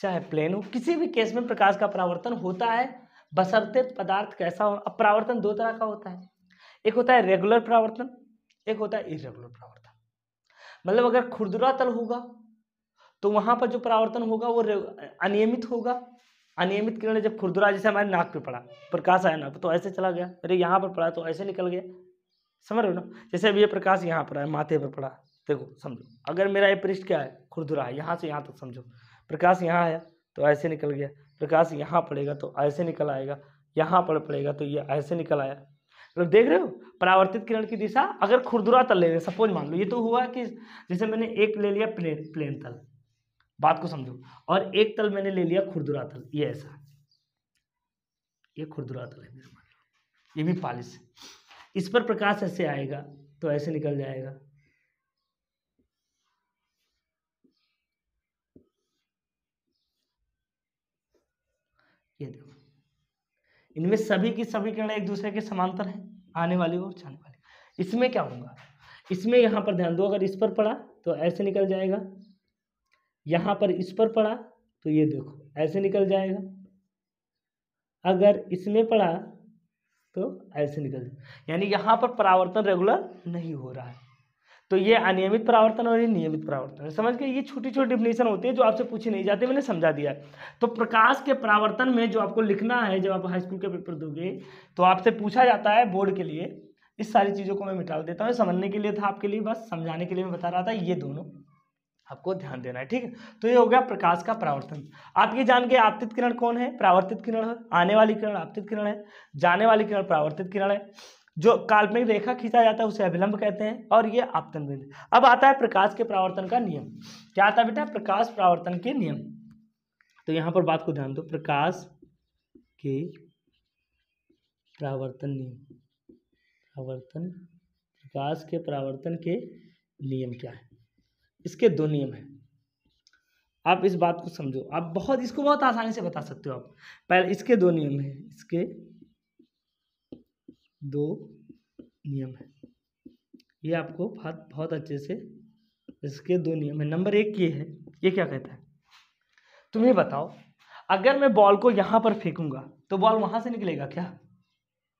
चाहे प्लेन हो, किसी भी केस में प्रकाश का परावर्तन होता है, बशर्ते पदार्थ कैसा हो। अब परावर्तन दो तरह का होता है, एक होता है रेगुलर परावर्तन, एक होता है इरेगुलर परावर्तन। मतलब अगर खुरदुरा तल होगा तो वहां पर जो परावर्तन होगा वो अनियमित होगा। अनियमित किरण जब खुरदुरा, जैसे हमारे नाक पे पड़ा, प्रकाश आया नाक पे तो ऐसे चला गया, अरे यहाँ पर पड़ा तो ऐसे निकल गया, समझ रहे हो ना। जैसे अभी ये प्रकाश यहाँ पर आया, माथे पर पड़ा, देखो समझो, अगर मेरा ये पृष्ठ क्या है, खुरदुरा है, यहाँ से यहाँ तक समझो, प्रकाश यहाँ आया तो ऐसे निकल गया, प्रकाश यहाँ पड़ेगा तो ऐसे निकल आएगा, यहाँ पर पड़ेगा तो ये ऐसे निकल आया। मतलब देख रहे हो परावर्तित किरण की दिशा। अगर खुरदुरा तल ले रहे, सपोज मान लो ये तो हुआ कि जैसे मैंने एक ले लिया प्लेन तल, बात को समझो, और एक तल मैंने ले लिया खुरदुरा तल, ये ऐसा, ये खुरदुरा तल है मेरा, मान लो ये भी पॉलिश है। इस पर प्रकाश ऐसे आएगा तो ऐसे निकल जाएगा, ये देखो, इनमें सभी की सभी किरणें एक दूसरे के समांतर हैं, आने वाली और जाने वाली। इसमें क्या होगा, इसमें यहाँ पर ध्यान दो, अगर इस पर पड़ा तो ऐसे निकल जाएगा, यहाँ पर इस पर पड़ा तो ये देखो ऐसे निकल जाएगा, अगर इसमें पड़ा तो ऐसे निकल जाएगा। यानी यहाँ पर परावर्तन रेगुलर नहीं हो रहा है, तो ये अनियमित परावर्तन और ये नियमित परावर्तन है। समझ गए, ये छोटी छोटी डिफिनेशन होती है जो आपसे पूछी नहीं जाती, मैंने समझा दिया। तो प्रकाश के परावर्तन में जो आपको लिखना है, जब आप हाई स्कूल के पेपर दोगे तो आपसे पूछा जाता है बोर्ड के लिए, इस सारी चीज़ों को मैं मिटा देता हूँ, समझने के लिए था आपके लिए, बस समझाने के लिए मैं बता रहा था, ये दोनों आपको ध्यान देना है, ठीक है। तो ये हो गया प्रकाश का परावर्तन। आप ये जान के आपतित किरण कौन है, परावर्तित किरण है, आने वाली किरण आपतित किरण है, जाने वाली किरण परावर्तित किरण है, जो काल्पनिक रेखा खींचा जाता है उसे अभिलंब कहते हैं, और ये आपतन बिंदु। अब आता है प्रकाश के परावर्तन का नियम। क्या आता है बेटा, प्रकाश परावर्तन के नियम। तो यहाँ पर बात को ध्यान दो, प्रकाश के परावर्तन नियम, प्रकाश के परावर्तन के नियम क्या है। इसके दो नियम हैं, आप इस बात को समझो, आप इसको बहुत आसानी से बता सकते हो आप। पहले इसके दो नियम हैं, इसके दो नियम है, ये आपको बहुत अच्छे से, इसके दो नियम है। नंबर एक ये है, ये क्या कहता है, तुम्हें बताओ, अगर मैं बॉल को यहां पर फेंकूंगा तो बॉल वहां से निकलेगा क्या,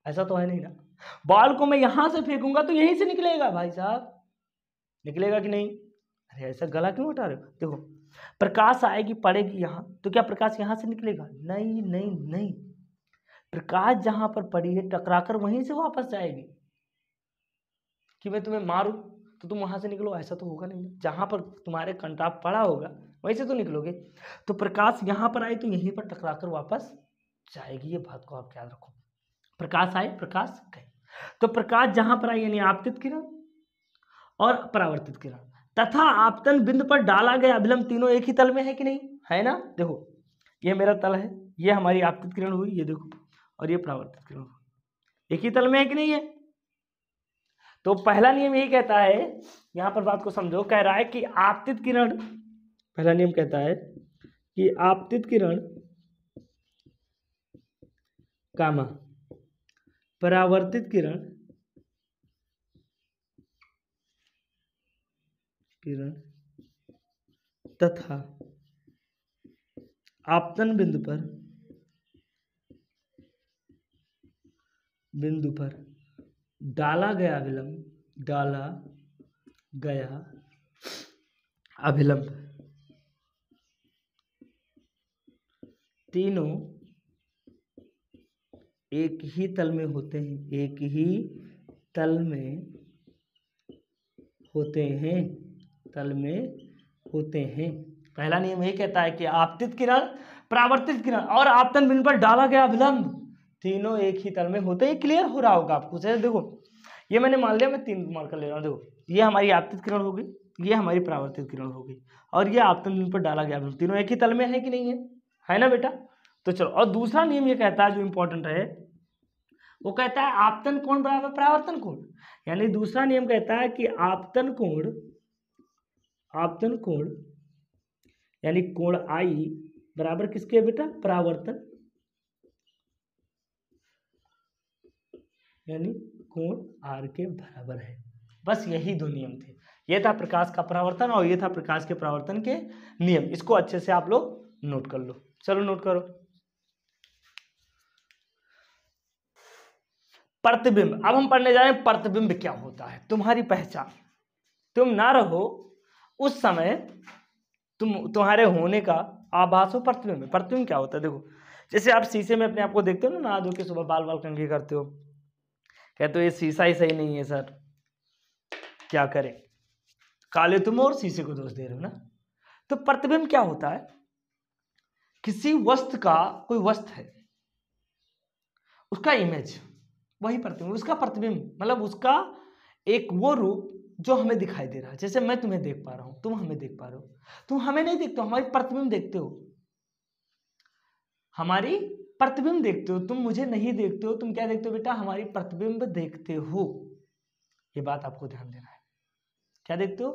ऐसा तो है नहीं ना। बॉल को मैं यहां से फेंकूंगा तो यहीं से निकलेगा भाई साहब, निकलेगा कि नहीं। अरे ऐसा गला क्यों उठा रहे हो, देखो प्रकाश आएगी पड़ेगी यहां तो क्या प्रकाश यहां से निकलेगा, नहीं नहीं नहीं, प्रकाश जहां पर पड़ी है टकराकर वहीं से वापस जाएगी। कि मैं तुम्हें मारूं तो तुम वहां से निकलो, ऐसा तो होगा नहीं, जहां पर तुम्हारे कंटाप पड़ा होगा वहीं से तो निकलोगे। तो प्रकाश यहां पर आई तो यहीं पर टकराकर वापस जाएगी, ये बात को आप याद रखो। प्रकाश आए प्रकाश गए, तो प्रकाश जहां पर आई यानी आपतित किरण और परावर्तित किरण तथा आपतन बिंदु पर डाला गया अभिलंब तीनों एक ही तल में है कि नहीं, है ना। देखो ये मेरा तल है, ये हमारी आपतित किरण हुई, ये देखो, और ये परावर्तित किरण हुई, एक ही तल में है कि नहीं है। तो पहला नियम यही कहता है, यहां पर बात को समझो, कह रहा है कि आपतित किरण, पहला नियम कहता है कि आपतित किरण कामा परावर्तित किरण तथा आपतन बिंदु पर डाला गया अभिलंब तीनों एक ही तल में होते हैं, एक ही तल में होते हैं, तल में होते हैं। पहला नियम ये कहता है कि आपतित किरण, परावर्तित किरण और आपतन बिंदु पर डाला गया विलंब तीनों एक ही तल में होते हैं। क्लियर हो रहा होगा आपको। जैसे देखो ये मैंने मान लिया, मैं 3 मार्कर ले रहा हूँ। देखो ये हमारी आपतित किरण होगी, ये हमारी परावर्तित किरण होगी और ये आपतन बिंदु पर डाला गया विलंब, तीनों एक ही तल में है कि नहीं है ना बेटा। तो चलो, और दूसरा नियम ये कहता है जो इंपॉर्टेंट है, वो कहता है आपतन कोण बराबर परावर्तन कोण। यानी दूसरा नियम कहता है कि आपतन कोण यानी कोण आई बराबर किसके बेटा, परावर्तन, यानी कोण आर के बराबर है। बस यही 2 नियम थे। ये था प्रकाश का परावर्तन और ये था प्रकाश के परावर्तन के नियम। इसको अच्छे से आप लोग नोट कर लो। चलो नोट करो। प्रतिबिंब, अब हम पढ़ने जा रहे हैं प्रतिबिंब क्या होता है, तुम्हारी पहचान। तुम ना रहो उस समय तुम्हारे होने का आभास हो प्रतिबिंब। प्रतिबिंब क्या होता है, देखो जैसे आप शीशे में अपने आप को देखते हो ना, नहा धो के सुबह बाल कंघी करते हो, कहते हो ये शीशा ही सही नहीं है सर, क्या करें, काले तुम और शीशे को दोष दे रहे हो ना। तो प्रतिबिंब क्या होता है, किसी वस्तु का, कोई वस्तु है उसका इमेज, वही प्रतिबिंब, उसका प्रतिबिंब मतलब उसका एक वो रूप जो हमें दिखाई दे रहा है। जैसे मैं तुम्हें देख पा रहा हूं, तुम हमें देख पा रहे हो, तुम हमें नहीं देखते हो, हमारी प्रतिबिंब देखते हो, हमारी प्रतिबिंब देखते हो। तुम मुझे नहीं देखते हो, तुम क्या देखते हो बेटा, हमारी प्रतिबिंब देखते हो। ये बात आपको ध्यान देना है। क्या देखते हो,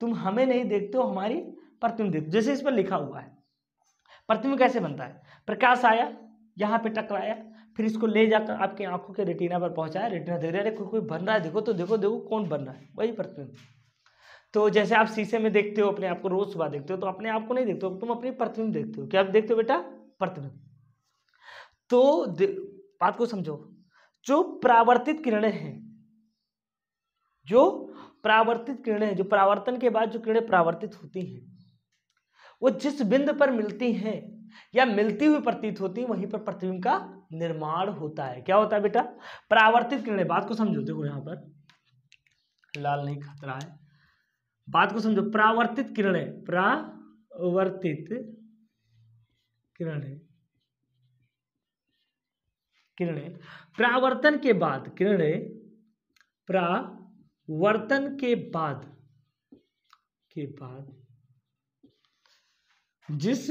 तुम हमें नहीं देखते हो, हमारी प्रतिबिंब देखते हो। जैसे इस पर लिखा हुआ है, प्रतिबिंब कैसे बनता है, प्रकाश आया यहाँ पे टकराया, फिर इसको ले जाकर आपकी आंखों के रेटिना पर पहुंचाया, रेटिना देख रहे कोई बन रहा है, देखो तो देखो देखो कौन बन रहा है, वही प्रतिबिंब। तो जैसे आप शीशे में देखते हो अपने आप को, रोज सुबह देखते हो, तो अपने आप को नहीं देखते हो, तुम अपनी प्रतिबिंब देखते हो। क्या देखते हो बेटा, प्रतिबिंब। तो बात को समझो, जो परावर्तित किरणें हैं, जो परावर्तन के बाद जो किरणें परावर्तित होती हैं, वो जिस बिंदु पर मिलती हैं या मिलती हुई प्रतीत होती है, वहीं पर प्रतिबिंब का निर्माण होता है। क्या होता है बेटा, परावर्तित किरणें। बात को समझो, देखो यहां पर लाल नहीं खतरा है, बात को समझो। परावर्तित किरणें, परावर्तन के बाद, परावर्तन के बाद जिस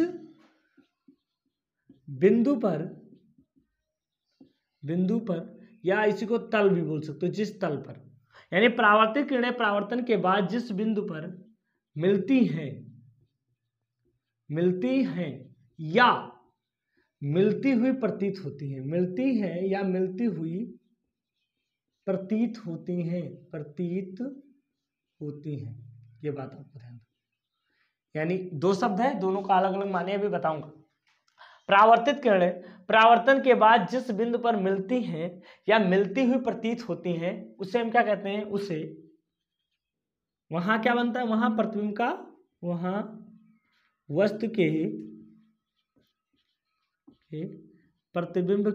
बिंदु पर या इसी को तल भी बोल सकते हो, जिस तल पर, यानी परावर्तित किरणें परावर्तन के बाद जिस बिंदु पर मिलती हैं या मिलती हुई प्रतीत होती हैं, मिलती हैं या मिलती हुई प्रतीत होती हैं, ये बात आपको ध्यान दो। यानी 2 शब्द है, दोनों का अलग अलग माने अभी बताऊंगा। परावर्तित किरणें परावर्तन के बाद जिस बिंदु पर मिलती हैं या मिलती हुई प्रतीत होती हैं, उसे हम क्या कहते हैं, उसे, वहां क्या बनता है, वहां प्रतिबिंब का, वहां वस्तु के प्रतिबिंब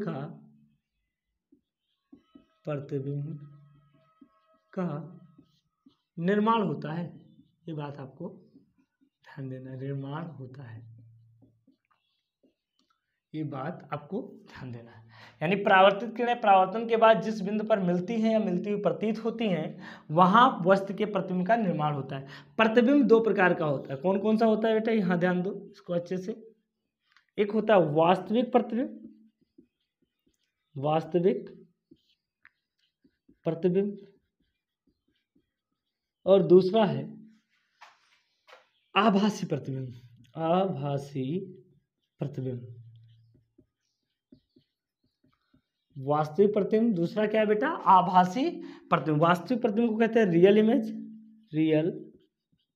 का निर्माण होता है। ये बात आपको ध्यान देना, निर्माण होता है, ये बात आपको ध्यान देना है। यानी परावर्तित किरणें परावर्तन के बाद जिस बिंदु पर मिलती हैं या मिलती हुई प्रतीत होती हैं, वहां वस्तु के प्रतिबिंब का निर्माण होता है। प्रतिबिंब 2 प्रकार का होता है। कौन कौन सा होता है बेटा, यहां ध्यान दो इसको अच्छे से। एक होता है वास्तविक प्रतिबिंब और दूसरा है आभासी प्रतिबिंब। वास्तविक प्रतिबिंब, दूसरा क्या है बेटा, आभासी प्रतिबिंब। वास्तविक प्रतिबिंब को कहते हैं रियल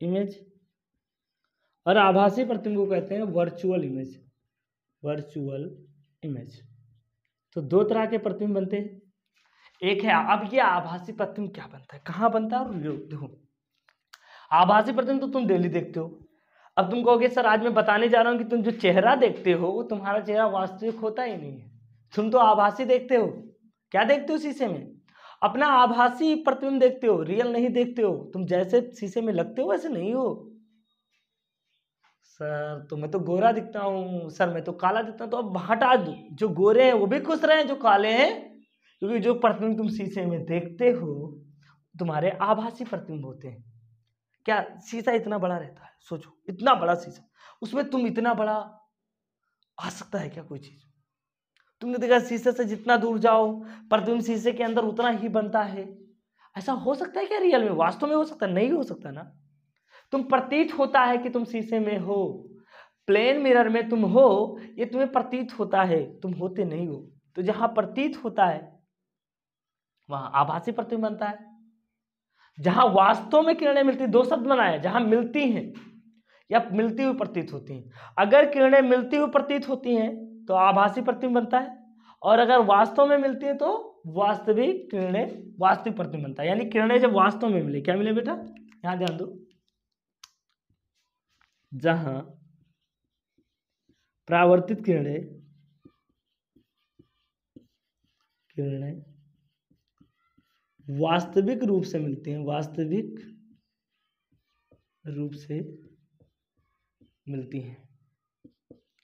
इमेज और आभासी प्रतिबिंब को कहते हैं वर्चुअल इमेज। तो 2 तरह के प्रतिबिंब बनते हैं। एक है, अब ये आभासी प्रतिबिंब क्या बनता है, कहां बनता है, और देखो आभासी प्रतिबिंब तो तुम डेली देखते हो। अब तुम कहोगे सर आज मैं बताने जा रहा हूं कि तुम जो चेहरा देखते हो वो तुम्हारा चेहरा वास्तविक होता ही नहीं है, तुम तो आभासी देखते हो। क्या देखते हो शीशे में? अपना आभासी प्रतिबिंब देखते हो, रियल नहीं देखते हो। तुम जैसे शीशे में लगते हो वैसे नहीं हो। सर तो मैं तो गोरा दिखता हूँ, सर मैं तो काला दिखता हूँ। तो अब हटा दो, जो गोरे हैं वो भी खुश रहे, जो काले हैं, क्योंकि जो प्रतिबिंब तुम शीशे में देखते हो तुम्हारे आभासी प्रतिबिंब होते हैं। क्या शीशा इतना बड़ा रहता है? सोचो, इतना बड़ा शीशा, उसमें तुम इतना बड़ा आ सकता है क्या कोई चीज? तुमने देखा शीशे से जितना दूर जाओ प्रतिबिंब शीशे के अंदर उतना ही बनता है। ऐसा हो सकता है क्या रियल में? वास्तव में हो सकता है? नहीं हो सकता ना। तुम प्रतीत होता है कि तुम शीशे में हो, प्लेन मिरर में तुम हो, ये तुम्हें प्रतीत होता है, तुम होते नहीं हो। तो जहां प्रतीत होता है वहां आभासी प्रतिबिंब बनता है। जहां वास्तव में किरणें मिलती, दो शब्द बनाए, जहां मिलती हैं या मिलती हुई प्रतीत होती हैं। अगर किरणें मिलती हुई प्रतीत होती हैं तो आभासी प्रतिबिंब बनता है, और अगर वास्तव में मिलती है तो वास्तविक किरणें, वास्तविक प्रतिबिंब बनता है। यानी किरणें जब वास्तव में मिले, क्या मिले बेटा? यहां ध्यान दो, जहां परावर्तित किरणें वास्तविक रूप से मिलती हैं, वास्तविक रूप से मिलती हैं,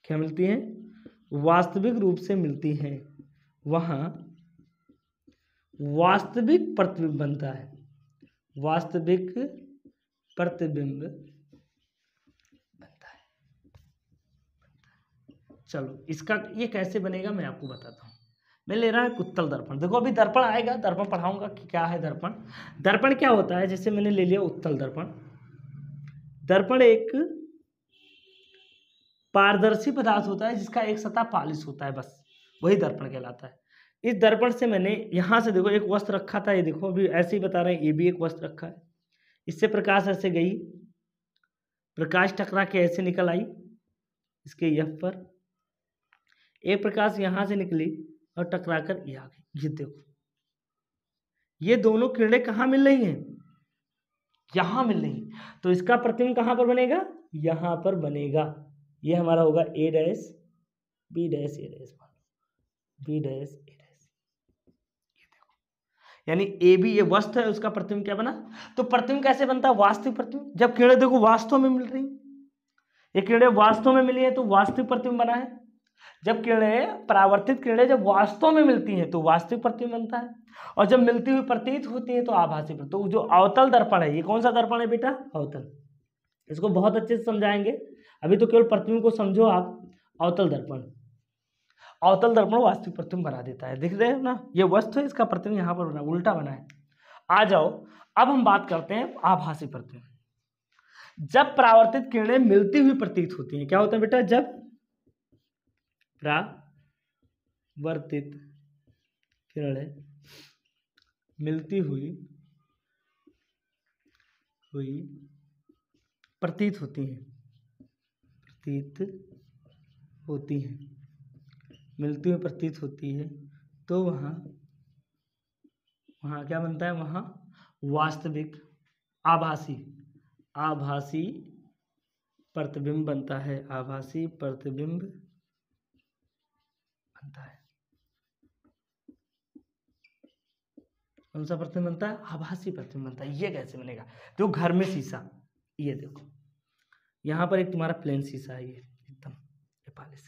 क्या मिलती हैं? वास्तविक रूप से मिलती हैं, वहां वास्तविक प्रतिबिंब बनता है, वास्तविक प्रतिबिंब बनता है। चलो इसका ये कैसे बनेगा मैं आपको बताता हूँ। मैं ले रहा हूँ उत्तल दर्पण। देखो अभी दर्पण आएगा, दर्पण पढ़ाऊंगा कि क्या है दर्पण। दर्पण क्या होता है? जैसे मैंने ले लिया उत्तल दर्पण। दर्पण एक पारदर्शी पदार्थ होता है जिसका एक सतह पालिश होता है, बस वही दर्पण कहलाता है। इस दर्पण से मैंने यहां से देखो एक वस्त्र रखा था, ये देखो अभी ऐसे ही बता रहे हैं, ये भी एक वस्त्र रखा है। इससे प्रकाश ऐसे गई, प्रकाश टकरा के ऐसे निकल आई इसके यह पर, एक प्रकाश यहां से निकली और टकरा कर ये आ गई। ये देखो, ये दोनों किरणें कहाँ मिल रही हैं? यहां मिल रही। तो इसका प्रतिबिंब कहां पर बनेगा? यहां पर बनेगा। ये हमारा होगा ए डैश बी डैश ए डैश, बी डैश ए डैश। ये देखो, यानी ए बी ये वस्तु है, उसका प्रतिबिंब क्या बना? तो प्रतिबिंब कैसे बनता है? वास्तविक प्रतिबिंब। जब किरणें देखो वास्तव में मिल रही, ये किरणें वास्तव में मिली है तो वास्तविक प्रतिबिंब बना है। जब किरणें, परावर्तित किरणें जब वास्तव में मिलती हैं तो वास्तविक प्रतिबिंब बनता है, और जब मिलती हुई प्रतीत होती है तो आभासी प्रतिबिंब। तो जो अवतल दर्पण है, ये कौन सा दर्पण है बेटा? अवतल। इसको बहुत अच्छे से समझाएंगे, अभी तो केवल प्रतिबिंब को समझो आप। अवतल दर्पण, अवतल दर्पण वास्तविक प्रतिबिंब बना देता है। दिख रहे हो ना, ये वस्तु है, इसका प्रतिबिंब यहाँ पर बना, उल्टा बना है। आ जाओ, अब हम बात करते हैं आभासी प्रतिबिंब। जब परावर्तित किरणें मिलती हुई प्रतीत होती हैं, क्या होता है बेटा? जब परावर्तित किरणें मिलती हुई प्रतीत होती हैं, मिलती हुई प्रतीत होती है, तो वहाँ क्या बनता है? वहाँ वास्तविक आभासी प्रतिबिंब बनता है, आभासी प्रतिबिंब बनता है। कौन सा प्रतिबिंब बनता है? आभासी प्रतिबिंब बनता है। ये कैसे बनेगा? जो घर में शीशा, ये देखो यहाँ पर एक तुम्हारा प्लेन शीशा है, ये एकदम ये पालिश,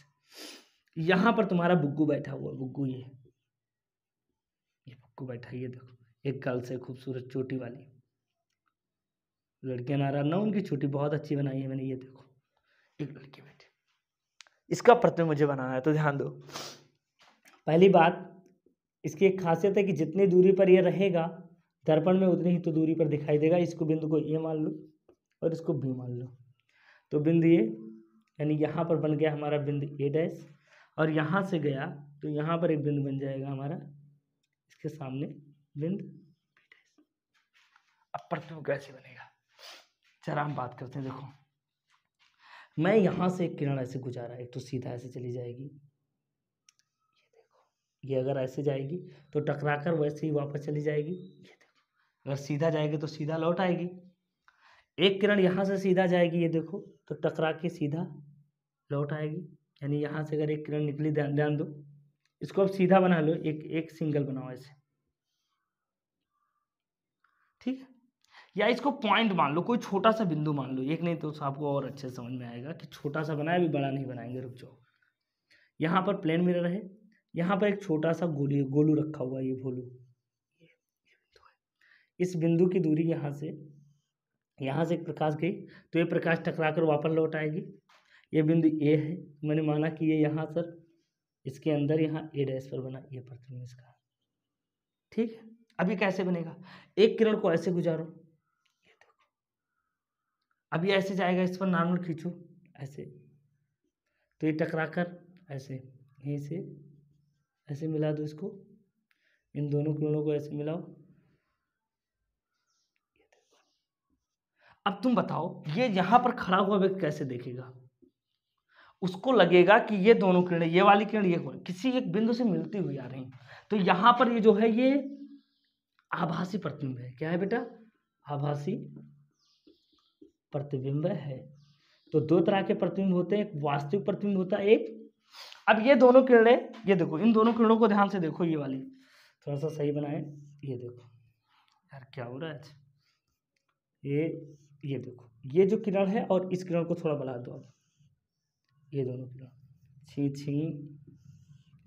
यहाँ पर तुम्हारा बुग्गू बैठा हुआ, बुग्गू ये बुग्गू बैठा है। ये देखो एक गर्ल्स है खूबसूरत चोटी वाली, लड़कियां नाराज ना, उनकी चोटी बहुत अच्छी बनाई है मैंने। ये देखो एक लड़की बैठी, इसका प्रतिबिंब मुझे बनाना है। तो ध्यान दो, पहली बात, इसकी एक खासियत है कि जितनी दूरी पर ये रहेगा दर्पण में उतनी ही तो दूरी पर दिखाई देगा। इसको बिंदु को ए मान लो और इसको बी मान लो। तो बिंदु ए, यानी यहाँ पर बन गया हमारा बिंदु ए डैश, और यहाँ से गया तो यहाँ पर एक बिंदु बन जाएगा हमारा, इसके सामने बिंदु बी डैश। अब प्रतिबिंब कैसे बनेगा जरा हम बात करते हैं। देखो मैं यहाँ से एक किरण ऐसे गुजारा, एक तो सीधा ऐसे चली जाएगी, ये देखो, ये अगर ऐसे जाएगी तो टकरा कर वैसे ही वापस चली जाएगी। ये देखो, अगर सीधा जाएगी तो सीधा लौट आएगी। एक किरण यहाँ से सीधा जाएगी, ये देखो, तो टकरा के सीधा लौट आएगी। यानी यहाँ से अगर एक किरण निकली, ध्यान दो, इसको अब सीधा बना लो, एक सिंगल बनाओ ऐसे, ठीक है। या इसको पॉइंट मान लो, कोई छोटा सा बिंदु मान लो, एक नहीं तो आपको और अच्छे से समझ में आएगा कि छोटा सा बनाया, अभी बड़ा नहीं बनाएंगे, रुक जाओ। यहाँ पर प्लेन मिरर है, यहाँ पर एक छोटा सा गोलू रखा हुआ है, ये भोलू, इस बिंदु की दूरी यहाँ से एक प्रकाश गई तो ये प्रकाश टकरा कर वापस लौट आएगी। ये बिंदु ए है, मैंने माना कि ये यहाँ सर इसके अंदर यहाँ ए डैश पर बना, ये प्रतिबिंब इसका, ठीक है। अभी कैसे बनेगा, एक किरण को ऐसे गुजारो, ये देखो, अभी ऐसे जाएगा, इस पर नॉर्मल खींचो ऐसे, तो ये टकरा कर ऐसे यहीं से ऐसे मिला दो इसको, इन दोनों किरणों को ऐसे मिलाओ। अब तुम बताओ, ये यहां पर खड़ा हुआ व्यक्ति कैसे देखेगा, उसको लगेगा कि ये दोनों किरणें, ये वाली किरण ये किसी एक बिंदु से मिलती हुई आ रही, तो यहां पर ये जो है ये आभासी प्रतिबिंब है। क्या है बेटा, आभासी प्रतिबिंब है। तो दो तरह के प्रतिबिंब होते हैं, एक वास्तविक प्रतिबिंब होता है, एक, अब ये दोनों किरणें, ये देखो, इन दोनों किरणों को ध्यान से देखो, ये वाली थोड़ा सा सही बनाए, ये देखो यार क्या हो रहा है, ये देखो, ये जो किरण है और इस किरण को थोड़ा बढ़ा दो अब, ये दोनों किरण छी छी,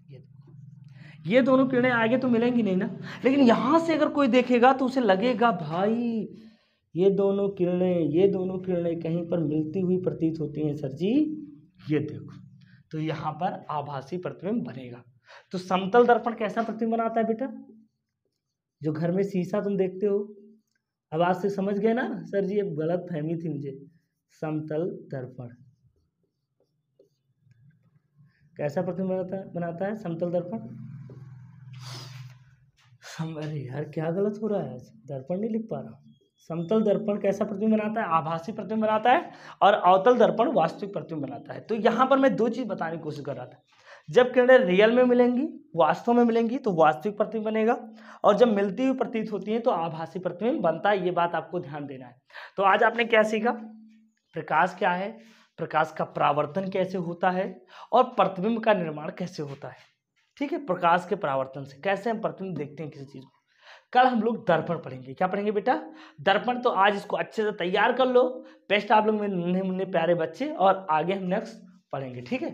ये देखो, ये दोनों किरणें आगे तो मिलेंगी नहीं ना, लेकिन यहां से अगर कोई देखेगा तो उसे लगेगा भाई ये दोनों किरणें कहीं पर मिलती हुई प्रतीत होती हैं सर जी, ये देखो, तो यहाँ पर आभासी प्रतिबिंब बनेगा। तो समतल दर्पण कैसा प्रतिबिंब बनाता है बेटा, जो घर में शीशा तुम देखते हो, अब आज से समझ गए ना सर जी, अब गलत फहमी थी मुझे, समतल दर्पण कैसा प्रतिबिंब बनाता है समतल दर्पण, अरे यार क्या गलत हो रहा है, दर्पण नहीं लिख पा रहा। समतल दर्पण कैसा प्रतिबिंब बनाता है, आभासी प्रतिबिंब बनाता है, और अवतल दर्पण वास्तविक प्रतिबिंब बनाता है। तो यहाँ पर मैं दो चीज बताने की कोशिश कर रहा था, जब किरणें रियल में मिलेंगी, वास्तव में मिलेंगी, तो वास्तविक प्रतिबिंब बनेगा, और जब मिलती हुई प्रतीत होती है तो आभासी प्रतिबिंब बनता है। ये बात आपको ध्यान देना है। तो आज आपने क्या सीखा, प्रकाश क्या है, प्रकाश का परावर्तन कैसे होता है, और प्रतिबिंब का निर्माण कैसे होता है, ठीक है। प्रकाश के परावर्तन से कैसे हम प्रतिबिंब देखते हैं किसी चीज को। कल हम लोग दर्पण पढ़ेंगे, क्या पढ़ेंगे बेटा, दर्पण। तो आज इसको अच्छे से तैयार कर लो, बेस्ट आप लोग मेरे नन्हे मुन्ने प्यारे बच्चे, और आगे हम नेक्स्ट पढ़ेंगे, ठीक है।